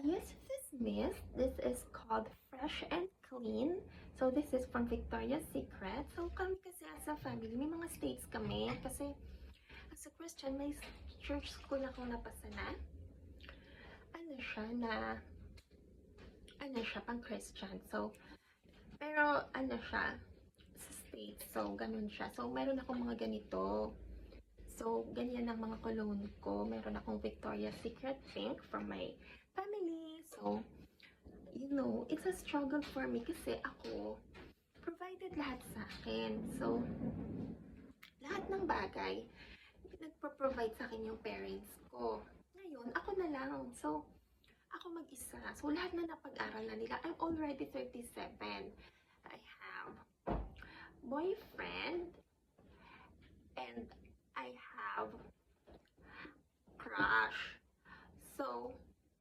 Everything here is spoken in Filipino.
use this mist. This is called Fresh and Clean. So, this is from Victoria's Secret. So, kami kasi as a family, may mga states kami. Kasi, as a Christian, may church school akong napasa na. Pang Christian. So, pero, sa states. So, ganun siya. So, meron akong mga ganito. So, ganyan ang mga cologne ko. Meron akong Victoria's Secret Pink from my family. So, it's a struggle for me kasi ako, provided lahat sa akin. So, lahat ng bagay, nagpo-provide sa akin yung parents ko. Ngayon, ako na lang. So, ako mag-isa. So, lahat na napag-aral na nila. I'm already 37. I have boyfriend and I have crush. So,